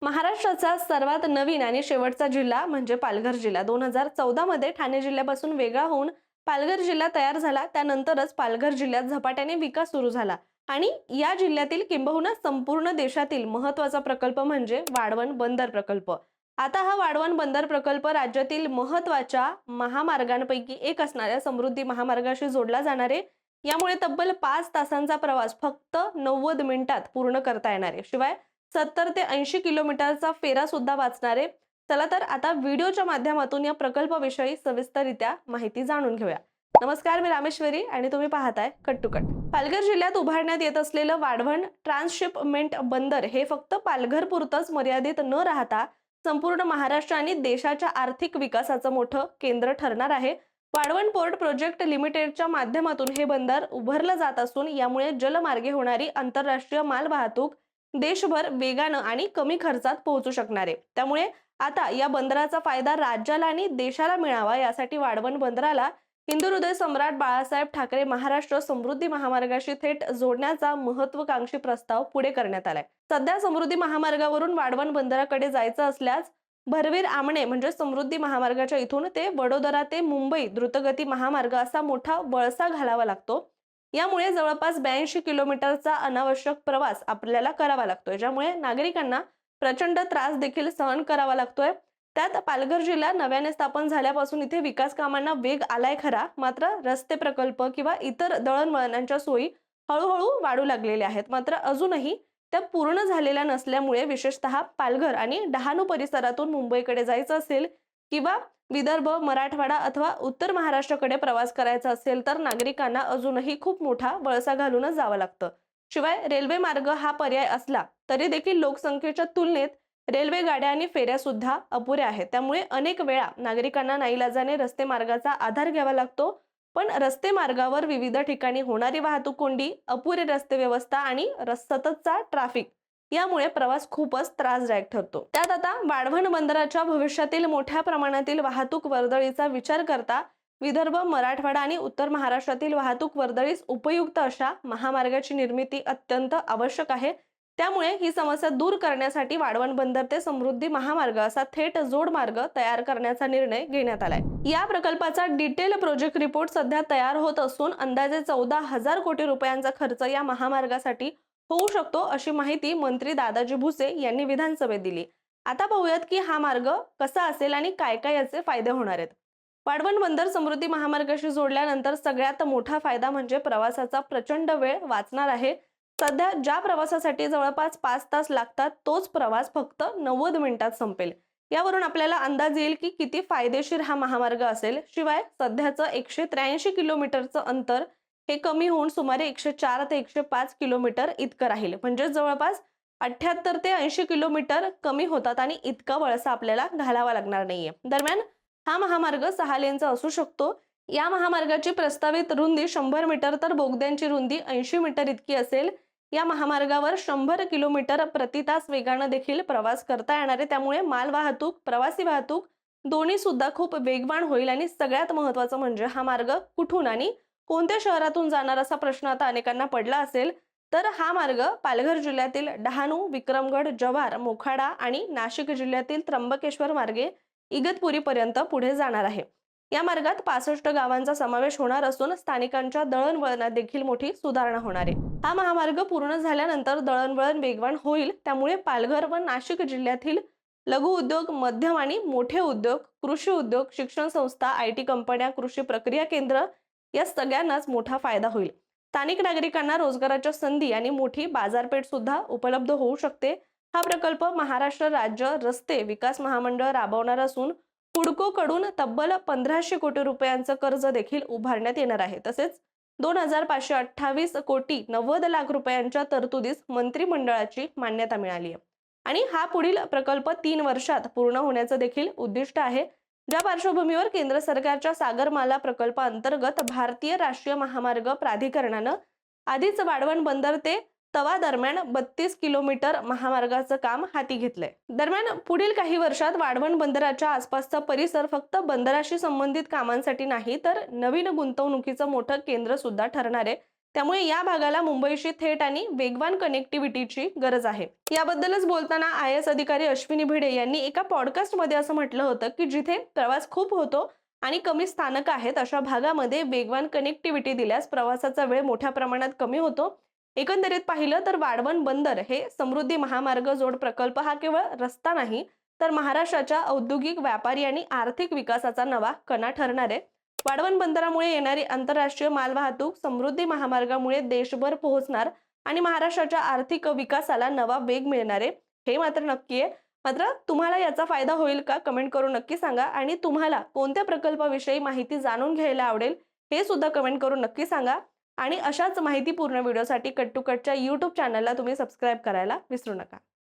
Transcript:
महाराष्ट्राचा सर्वात नवीन आणि शेवटचा जिल्हा म्हणजे पालघर जिल्हा 2014 मध्ये ठाणे जिल्ह्यापासून वेगळा होऊन पालघर जिल्हा तयार झाला। त्यानंतरच पालघर जिल्ह्यात झपाट्याने विकास सुरू झाला आणि या जिल्ह्यातील किंबहुना संपूर्ण देशातील महत्त्वाचा प्रकल्प म्हणजे वाढवण बंदर प्रकल्प। आता हा वाढवण बंदर प्रकल्प राज्यातील महत्त्वाच्या महामार्गांपैकी एक असणाऱ्या समृद्धी महामार्गाशी जोडला जाणार आहे। यामुळे तब्बल 5 तासांचा प्रवास फक्त 90 मिनिटात पूर्ण करता येणार आहे। शिवाय 70 ते 80 किलोमीटरचा फेरा सुद्धा वाचणार आहे। चला तर आता व्हिडिओच्या माध्यमातून या प्रकल्पाविषयी सविस्तररित्या माहिती जाणून घेऊया। नमस्कार, मी रामेश्वरी आणि तुम्ही पाहताय कट टू कट। पालघर जिल्ह्यात उभारण्यात येत असलेलं वाढवण ट्रान्सशिपमेंट बंदर हे फक्त पालघर पुरतच मर्यादित न राहता संपूर्ण महाराष्ट्र आणि देशाच्या आर्थिक विकासाचं मोठं केंद्र ठरणार आहे। वाढवण पोर्ट प्रोजेक्ट लिमिटेडच्या माध्यमातून हे बंदर उभारलं जात असून यामुळे जलमार्गे होणारी आंतरराष्ट्रीय माल वाहतूक देशभर वेगानं आणि कमी खर्चात पोहोचू शकणार आहे। त्यामुळे आता या बंदराचा फायदा राज्याला आणि देशाला मिळावा यासाठी वाढवण बंदराला हिंदू हृदय सम्राट बाळासाहेब ठाकरे महाराष्ट्र समृद्धी महामार्गाशी थेट जोडण्याचा महत्त्वाकांक्षी प्रस्ताव पुढे करण्यात आलाय। सध्या समृद्धी महामार्गावरून वाढवण बंदराकडे जायचं असल्यास भरवीर आमणे म्हणजे समृद्धी महामार्गाच्या इथून ते वडोदरा ते मुंबई द्रुतगती महामार्ग असा मोठा वळसा घालावा लागतो। यामुळे जवळपास 82 किलोमीटरचा अनावश्यक प्रवास आपल्याला करावा लागतोय, ज्यामुळे नागरिकांना प्रचंड त्रास देखील सहन करावा लागतोय। त्यात पालघर जिल्हा नव्याने स्थापन झाल्यापासून इथे विकास कामांना वेग आलाय खरा, मात्र रस्ते प्रकल्प किंवा इतर दळणवळणाच्या सोयी हळूहळू वाढू लागलेल्या आहेत। मात्र अजूनही त्या पूर्ण झालेल्या नसल्यामुळे विशेषतः पालघर आणि डहाणू परिसरातून मुंबईकडे जायचं असेल किंवा विदर्भ, मराठवाडा अथवा उत्तर महाराष्ट्राकडे प्रवास करायचा असेल तर नागरिकांना अजूनही खूप मोठा वळसा घालूनच जावं लागतं। शिवाय रेल्वे मार्ग हा पर्याय असला तरी देखील लोकसंख्येच्या तुलनेत रेल्वे गाड्या आणि फेऱ्या सुद्धा अपुऱ्या आहेत। त्यामुळे अनेक वेळा नागरिकांना नाईलाजाने रस्ते मार्गाचा आधार घ्यावा लागतो। पण रस्ते मार्गावर विविध ठिकाणी होणारी वाहतूक कोंडी, अपुरी रस्ते व्यवस्था आणि सततचा ट्रॅफिक यामुळे प्रवास खूपच त्रासदायक ठरतो। त्यात आता वाढवण बंदराच्या भविष्यातील मोठ्या प्रमाणातील वाहतूक वर्दळीचा विचार करता विदर्भ, मराठवाडा आणि उत्तर महाराष्ट्रातील वाहतूक वर्दळीस उपयुक्त अशा महामार्गाची निर्मिती अत्यंत आवश्यक आहे। त्यामुळे ही समस्या दूर करण्यासाठी वाढवण बंदर ते समृद्धी महामार्ग असा थेट जोडमार्ग तयार करण्याचा निर्णय घेण्यात आलाय। या प्रकल्पाचा डिटेल प्रोजेक्ट रिपोर्ट सध्या तयार होत असून अंदाजे 14,000 कोटी रुपयांचा खर्च या महामार्गासाठी होऊ शकतो अशी माहिती मंत्री दादाजी भुसे यांनी विधानसभेत दिली। आता पाहूयात की हा मार्ग कसा असेल आणि काय काय याचे फायदे होणार आहेत। वाढवण बंदर समृद्धी महामार्गाशी जोडल्यानंतर सगळ्यात मोठा फायदा म्हणजे प्रवासाचा प्रचंड वेळ वाचणार आहे। सध्या ज्या प्रवासासाठी जवळपास 5 तास लागतात तोच प्रवास फक्त 90 मिनिटात संपेल। यावरून आपल्याला अंदाज येईल की किती फायदेशीर हा महामार्ग असेल। शिवाय सध्याचं 183 किलोमीटरचं अंतर हे कमी होऊन सुमारे 104 ते 105 किलोमीटर इतकं राहील। म्हणजे जवळपास 78 ते 80 किलोमीटर कमी होतात आणि इतका वळसा आपल्याला घालावा लागणार नाहीये। दरम्यान हा महामार्ग 6 लेनचा असू शकतो। या महामार्गाची प्रस्तावित रुंदी 100 मीटर तर बोगद्यांची रुंदी 80 मीटर इतकी असेल। या महामार्गावर 100 किलोमीटर प्रति तास वेगाने देखील प्रवास करता येणार आहे। त्यामुळे माल वाहतूक, प्रवासी वाहतूक दोन्ही सुद्धा खूप वेगवान होईल आणि सगळ्यात महत्त्वाचं म्हणजे हा मार्ग कुठून आणि कोणत्या शहरातून जाणार असा प्रश्न आता अनेकांना पडला असेल। तर हा मार्ग पालघर जिल्ह्यातील डहाणू, विक्रमगड, जव्हार, मोखाडा आणि नाशिक जिल्ह्यातील त्र्यंबकेश्वर मार्गे इगतपुरी पर्यंत पुढे जाणार आहे। या मार्गात 65 गावांचा समावेश होणार असून स्थानिकांच्या दळणवळणात देखील मोठी सुधारणा होणार आहे। हा महामार्ग पूर्ण झाल्यानंतर दळणवळण वेगवान होईल। त्यामुळे पालघर व नाशिक जिल्ह्यातील लघु उद्योग, मध्यम आणि मोठे उद्योग, कृषी उद्योग, शिक्षण संस्था, IT कंपन्या, कृषी प्रक्रिया केंद्र या सगळ्यांनाच मोठा फायदा होईल। स्थानिक नागरिकांना रोजगाराच्या संधी आणि मोठी बाजारपेठ सुद्धा उपलब्ध होऊ शकते। हा प्रकल्प महाराष्ट्र राज्य रस्ते विकास महामंडळ राबवणार असून हुडको कडून तब्बल 1500 कोटी रुपयांचं कर्ज देखील उभारण्यात येणार आहे। तसेच 2528 कोटी 90 लाख रुपयांच्या तरतुदीस मंत्रिमंडळाची मान्यता मिळाली आहे आणि हा पुढील प्रकल्प 3 वर्षात पूर्ण होण्याचं देखील उद्दिष्ट आहे। ज्या पार्श्वभूमीवर केंद्र सरकारच्या सागरमाला प्रकल्पाअंतर्गत भारतीय राष्ट्रीय महामार्ग प्राधिकरणानं आधीच वाढवण बंदर ते तवा दरम्यान 32 किलोमीटर महामार्गाचं काम हाती घेतलंय। दरम्यान पुढील काही वर्षात वाढवण बंदराच्या आसपासचा परिसर फक्त बंदराशी संबंधित कामांसाठी नाही तर नवीन गुंतवणुकीचं मोठं केंद्र सुद्धा ठरणार आहे। त्यामुळे या भागाला मुंबईशी थेट आणि वेगवान कनेक्टिव्हिटीची गरज आहे. याबद्दलच बोलताना IAS अधिकारी अश्विनी भिडे यांनी एका पॉडकास्टमध्ये असं म्हटलं होतं की जिथे प्रवास खूप होतो आणि कमी स्थानक आहेत अशा भागामध्ये वेगवान कनेक्टिव्हिटी दिल्यास प्रवासाचा वेळ मोठ्या प्रमाणात कमी होतो. एकंदरीत पाहिलं तर वाढवण बंदर हे समृद्धी महामार्ग जोड प्रकल्प हा केवळ रस्ता नाही, तर महाराष्ट्राच्या औद्योगिक, व्यापारी आणि आर्थिक विकासाचा नवा कणा ठरणार आहे. वाढवण बंदरामुळे येणारी आंतरराष्ट्रीय मालवाहतूक समृद्धी महामार्गामुळे देशभर पोहोचणार आणि महाराष्ट्राच्या आर्थिक विकासाला नवा वेग मिळणार आहे, हे मात्र नक्की आहे. मात्र तुम्हाला याचा फायदा होईल का, कमेंट करून नक्की सांगा. आणि तुम्हाला कोणत्या प्रकल्पाविषयी माहिती जाणून घ्यायला आवडेल हे सुद्धा कमेंट करून नक्की सांगा. आणि अशाच माहितीपूर्ण व्हिडिओसाठी कट टू कटच्या YouTube चॅनलला तुम्ही सबस्क्राईब करायला विसरू नका.